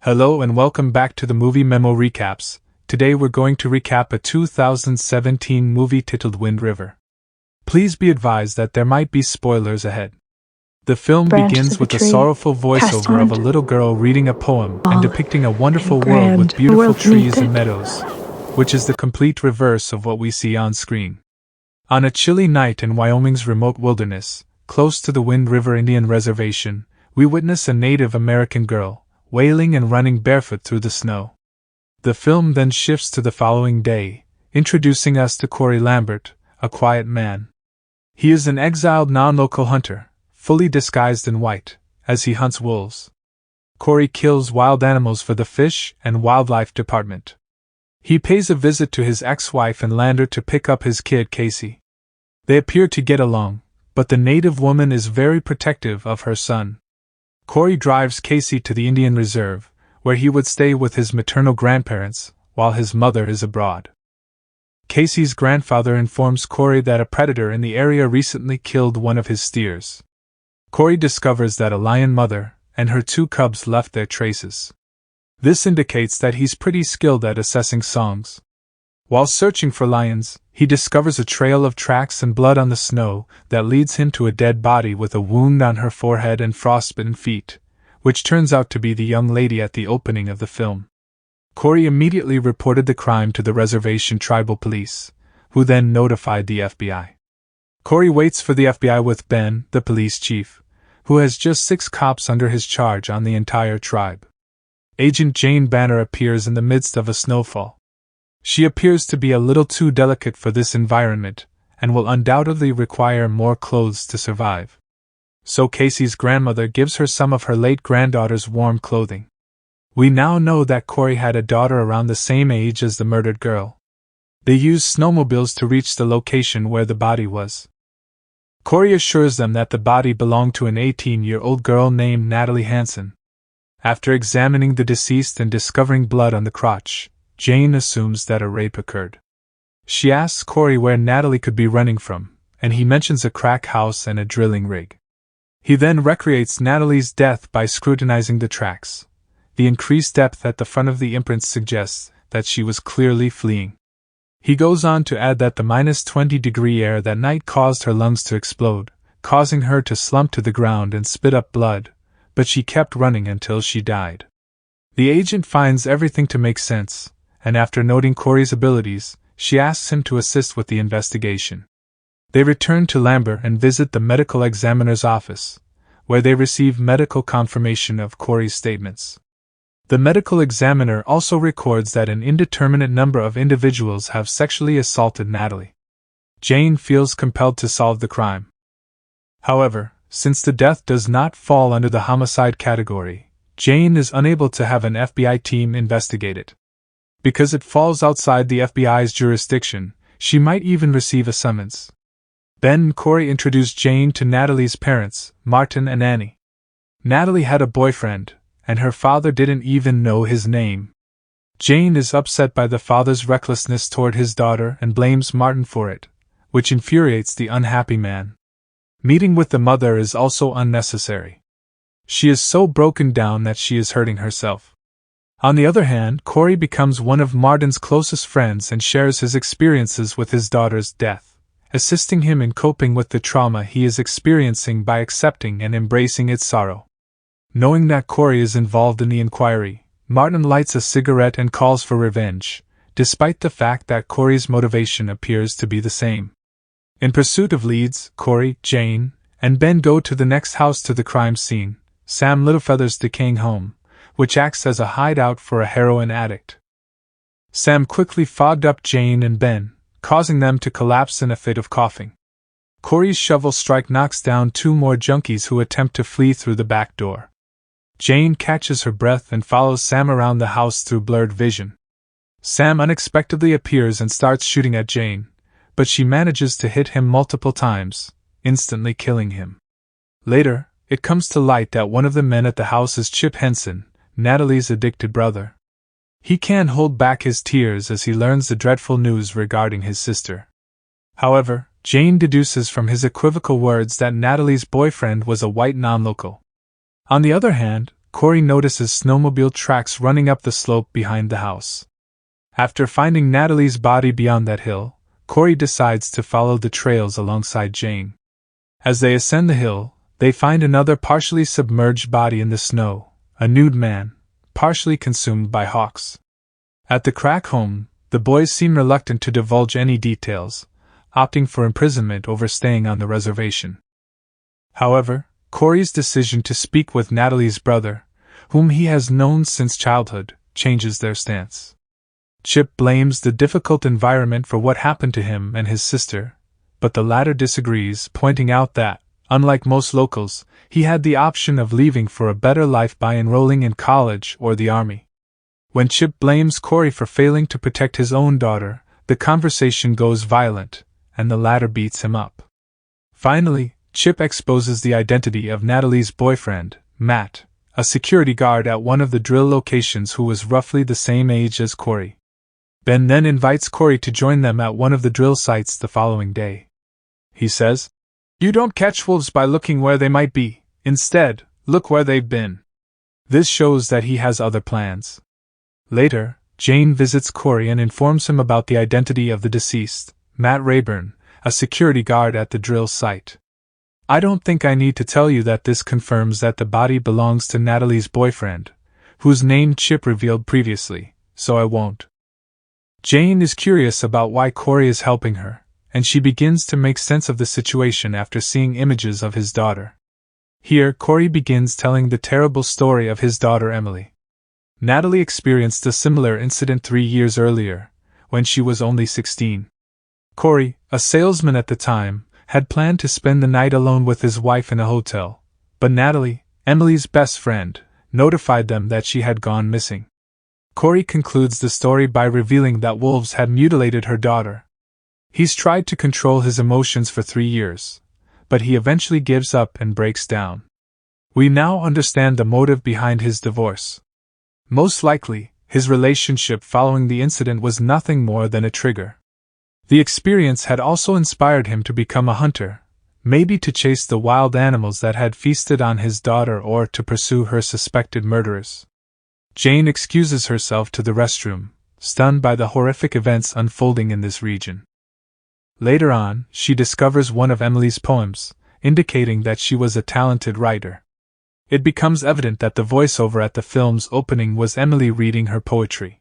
Hello and welcome back to the Movie Memo Recaps. Today we're going to recap a 2017 movie titled Wind River. Please be advised that there might be spoilers ahead. The film begins with a sorrowful voiceover of a little girl reading a poem and depicting a wonderful world with beautiful trees and meadows, which is the complete reverse of what we see on screen. On a chilly night in Wyoming's remote wilderness, close to the Wind River Indian Reservation, we witness a Native American girl wailing and running barefoot through the snow. The film then shifts to the following day, introducing us to Cory Lambert, a quiet man. He is an exiled non-local hunter, fully disguised in white, as he hunts wolves. Cory kills wild animals for the Fish and Wildlife Department. He pays a visit to his ex-wife and lander to pick up his kid Casey. They appear to get along, but the native woman is very protective of her son. Cory drives Casey to the Indian Reserve, where he would stay with his maternal grandparents, while his mother is abroad. Casey's grandfather informs Cory that a predator in the area recently killed one of his steers. Cory discovers that a lion mother and her two cubs left their traces. This indicates that he's pretty skilled at assessing songs. While searching for lions, he discovers a trail of tracks and blood on the snow that leads him to a dead body with a wound on her forehead and frostbitten feet, which turns out to be the young lady at the opening of the film. Cory immediately reported the crime to the reservation tribal police, who then notified the FBI. Cory waits for the FBI with Ben, the police chief, who has just 6 cops under his charge on the entire tribe. Agent Jane Banner appears in the midst of a snowfall. She appears to be a little too delicate for this environment, and will undoubtedly require more clothes to survive. So Casey's grandmother gives her some of her late granddaughter's warm clothing. We now know that Cory had a daughter around the same age as the murdered girl. They used snowmobiles to reach the location where the body was. Cory assures them that the body belonged to an 18-year-old girl named Natalie Hansen. After examining the deceased and discovering blood on the crotch, Jane assumes that a rape occurred. She asks Cory where Natalie could be running from, and he mentions a crack house and a drilling rig. He then recreates Natalie's death by scrutinizing the tracks. The increased depth at the front of the imprints suggests that she was clearly fleeing. He goes on to add that the -20-degree air that night caused her lungs to explode, causing her to slump to the ground and spit up blood, but she kept running until she died. The agent finds everything to make sense, and after noting Cory's abilities, she asks him to assist with the investigation. They return to Lambert and visit the medical examiner's office, where they receive medical confirmation of Cory's statements. The medical examiner also records that an indeterminate number of individuals have sexually assaulted Natalie. Jane feels compelled to solve the crime. However, since the death does not fall under the homicide category, Jane is unable to have an FBI team investigate it. Because it falls outside the FBI's jurisdiction, she might even receive a summons. Ben and Cory introduce Jane to Natalie's parents, Martin and Annie. Natalie had a boyfriend, and her father didn't even know his name. Jane is upset by the father's recklessness toward his daughter and blames Martin for it, which infuriates the unhappy man. Meeting with the mother is also unnecessary. She is so broken down that she is hurting herself. On the other hand, Cory becomes one of Martin's closest friends and shares his experiences with his daughter's death, assisting him in coping with the trauma he is experiencing by accepting and embracing its sorrow. Knowing that Cory is involved in the inquiry, Martin lights a cigarette and calls for revenge, despite the fact that Cory's motivation appears to be the same. In pursuit of leads, Cory, Jane, and Ben go to the next house to the crime scene, Sam Littlefeather's decaying home, which acts as a hideout for a heroin addict. Sam quickly fogged up Jane and Ben, causing them to collapse in a fit of coughing. Cory's shovel strike knocks down 2 more junkies who attempt to flee through the back door. Jane catches her breath and follows Sam around the house through blurred vision. Sam unexpectedly appears and starts shooting at Jane, but she manages to hit him multiple times, instantly killing him. Later, it comes to light that one of the men at the house is Chip Henson, Natalie's addicted brother. He can't hold back his tears as he learns the dreadful news regarding his sister. However, Jane deduces from his equivocal words that Natalie's boyfriend was a white non-local. On the other hand, Cory notices snowmobile tracks running up the slope behind the house. After finding Natalie's body beyond that hill, Cory decides to follow the trails alongside Jane. As they ascend the hill, they find another partially submerged body in the snow, a nude man, partially consumed by hawks. At the crack home, the boys seem reluctant to divulge any details, opting for imprisonment over staying on the reservation. However, Cory's decision to speak with Natalie's brother, whom he has known since childhood, changes their stance. Chip blames the difficult environment for what happened to him and his sister, but the latter disagrees, pointing out that, unlike most locals, he had the option of leaving for a better life by enrolling in college or the army. When Chip blames Cory for failing to protect his own daughter, the conversation goes violent, and the latter beats him up. Finally, Chip exposes the identity of Natalie's boyfriend, Matt, a security guard at one of the drill locations who was roughly the same age as Cory. Ben then invites Cory to join them at one of the drill sites the following day. He says, "You don't catch wolves by looking where they might be, instead, look where they've been." This shows that he has other plans. Later, Jane visits Cory and informs him about the identity of the deceased, Matt Rayburn, a security guard at the drill site. "I don't think I need to tell you that this confirms that the body belongs to Natalie's boyfriend, whose name Chip revealed previously, so I won't." Jane is curious about why Cory is helping her, and she begins to make sense of the situation after seeing images of his daughter. Here, Cory begins telling the terrible story of his daughter Emily. Natalie experienced a similar incident 3 years earlier, when she was only 16. Cory, a salesman at the time, had planned to spend the night alone with his wife in a hotel, but Natalie, Emily's best friend, notified them that she had gone missing. Cory concludes the story by revealing that wolves had mutilated her daughter. He's tried to control his emotions for 3 years, but he eventually gives up and breaks down. We now understand the motive behind his divorce. Most likely, his relationship following the incident was nothing more than a trigger. The experience had also inspired him to become a hunter, maybe to chase the wild animals that had feasted on his daughter or to pursue her suspected murderers. Jane excuses herself to the restroom, stunned by the horrific events unfolding in this region. Later on, she discovers one of Emily's poems, indicating that she was a talented writer. It becomes evident that the voiceover at the film's opening was Emily reading her poetry.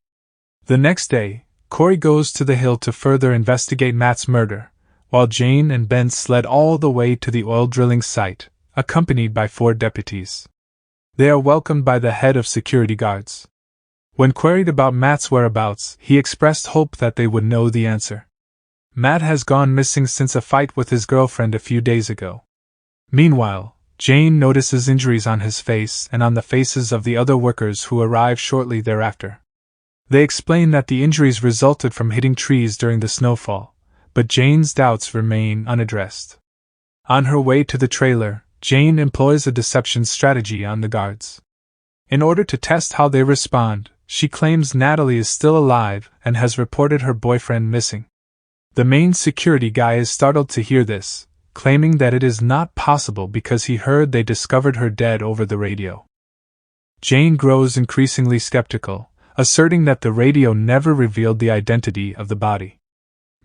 The next day, Cory goes to the hill to further investigate Matt's murder, while Jane and Ben sled all the way to the oil drilling site, accompanied by 4 deputies. They are welcomed by the head of security guards. When queried about Matt's whereabouts, he expressed hope that they would know the answer. Matt has gone missing since a fight with his girlfriend a few days ago. Meanwhile, Jane notices injuries on his face and on the faces of the other workers who arrive shortly thereafter. They explain that the injuries resulted from hitting trees during the snowfall, but Jane's doubts remain unaddressed. On her way to the trailer, Jane employs a deception strategy on the guards. In order to test how they respond, she claims Natalie is still alive and has reported her boyfriend missing. The main security guy is startled to hear this, claiming that it is not possible because he heard they discovered her dead over the radio. Jane grows increasingly skeptical, asserting that the radio never revealed the identity of the body.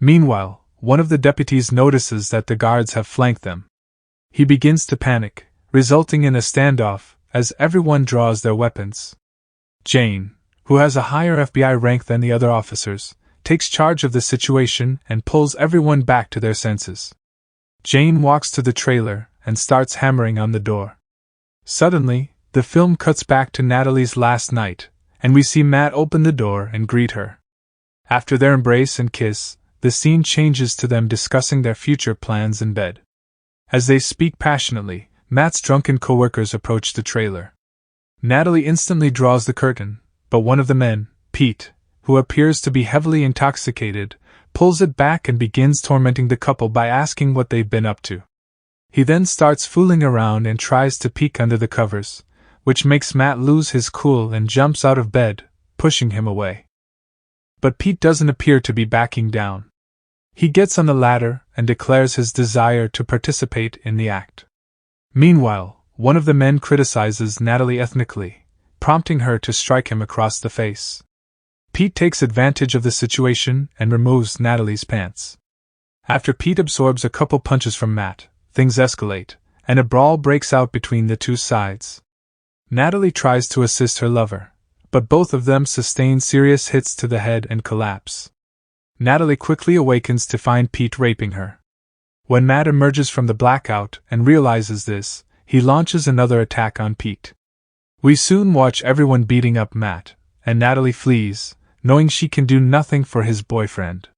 Meanwhile, one of the deputies notices that the guards have flanked them. He begins to panic, resulting in a standoff, as everyone draws their weapons. Jane, who has a higher FBI rank than the other officers, takes charge of the situation and pulls everyone back to their senses. Jane walks to the trailer and starts hammering on the door. Suddenly, the film cuts back to Natalie's last night, and we see Matt open the door and greet her. After their embrace and kiss, the scene changes to them discussing their future plans in bed. As they speak passionately, Matt's drunken coworkers approach the trailer. Natalie instantly draws the curtain, but one of the men, Pete, who appears to be heavily intoxicated, pulls it back and begins tormenting the couple by asking what they've been up to. He then starts fooling around and tries to peek under the covers, which makes Matt lose his cool and jumps out of bed, pushing him away. But Pete doesn't appear to be backing down. He gets on the ladder and declares his desire to participate in the act. Meanwhile, one of the men criticizes Natalie ethnically, prompting her to strike him across the face. Pete takes advantage of the situation and removes Natalie's pants. After Pete absorbs a couple punches from Matt, things escalate, and a brawl breaks out between the two sides. Natalie tries to assist her lover, but both of them sustain serious hits to the head and collapse. Natalie quickly awakens to find Pete raping her. When Matt emerges from the blackout and realizes this, he launches another attack on Pete. We soon watch everyone beating up Matt, and Natalie flees, knowing she can do nothing for his boyfriend.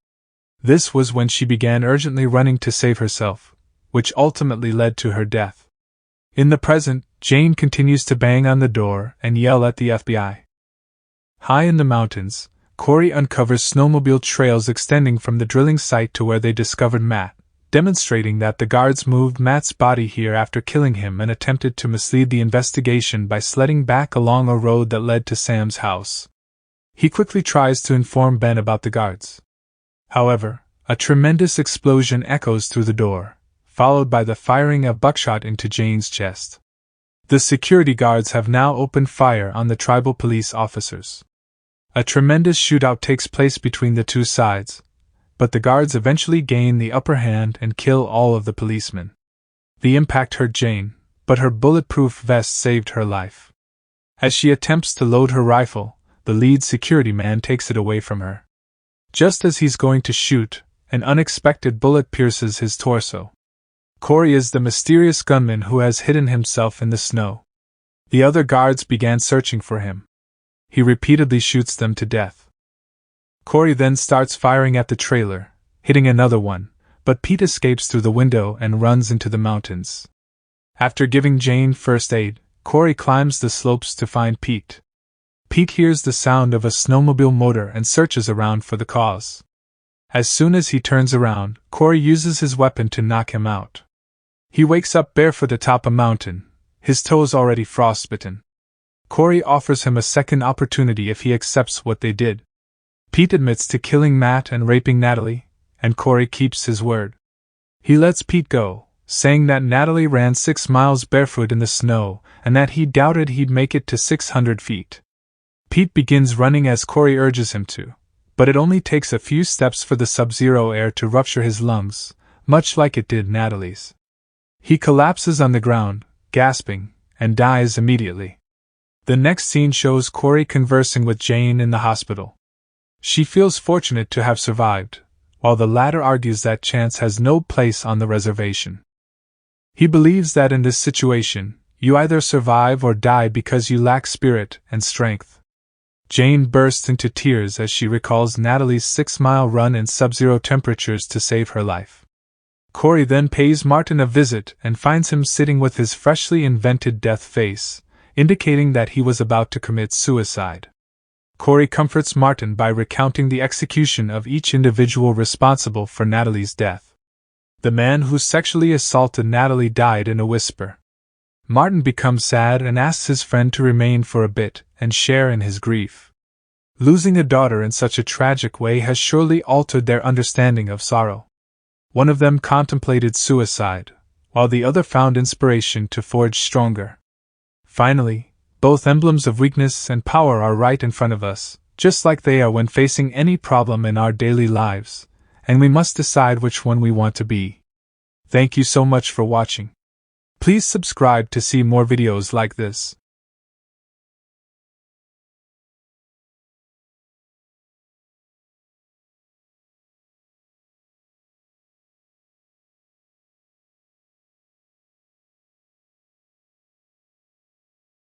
This was when she began urgently running to save herself, which ultimately led to her death. In the present, Jane continues to bang on the door and yell at the FBI. High in the mountains, Cory uncovers snowmobile trails extending from the drilling site to where they discovered Matt, demonstrating that the guards moved Matt's body here after killing him and attempted to mislead the investigation by sledding back along a road that led to Sam's house. He quickly tries to inform Ben about the guards. However, a tremendous explosion echoes through the door, followed by the firing of buckshot into Jane's chest. The security guards have now opened fire on the tribal police officers. A tremendous shootout takes place between the two sides, but the guards eventually gain the upper hand and kill all of the policemen. The impact hurt Jane, but her bulletproof vest saved her life. As she attempts to load her rifle, the lead security man takes it away from her. Just as he's going to shoot, an unexpected bullet pierces his torso. Cory is the mysterious gunman who has hidden himself in the snow. The other guards began searching for him. He repeatedly shoots them to death. Cory then starts firing at the trailer, hitting another one, but Pete escapes through the window and runs into the mountains. After giving Jane first aid, Cory climbs the slopes to find Pete. Pete hears the sound of a snowmobile motor and searches around for the cause. As soon as he turns around, Cory uses his weapon to knock him out. He wakes up barefoot atop a mountain, his toes already frostbitten. Cory offers him a second opportunity if he accepts what they did. Pete admits to killing Matt and raping Natalie, and Cory keeps his word. He lets Pete go, saying that Natalie ran 6 miles barefoot in the snow and that he doubted he'd make it to 600 feet. Pete begins running as Cory urges him to, but it only takes a few steps for the sub-zero air to rupture his lungs, much like it did Natalie's. He collapses on the ground, gasping, and dies immediately. The next scene shows Cory conversing with Jane in the hospital. She feels fortunate to have survived, while the latter argues that chance has no place on the reservation. He believes that in this situation, you either survive or die because you lack spirit and strength. Jane bursts into tears as she recalls Natalie's 6-mile run in sub-zero temperatures to save her life. Cory then pays Martin a visit and finds him sitting with his freshly invented death face, indicating that he was about to commit suicide. Cory comforts Martin by recounting the execution of each individual responsible for Natalie's death. The man who sexually assaulted Natalie died in a whisper. Martin becomes sad and asks his friend to remain for a bit and share in his grief. Losing a daughter in such a tragic way has surely altered their understanding of sorrow. One of them contemplated suicide, while the other found inspiration to forge stronger. Finally, both emblems of weakness and power are right in front of us, just like they are when facing any problem in our daily lives, and we must decide which one we want to be. Thank you so much for watching. Please subscribe to see more videos like this.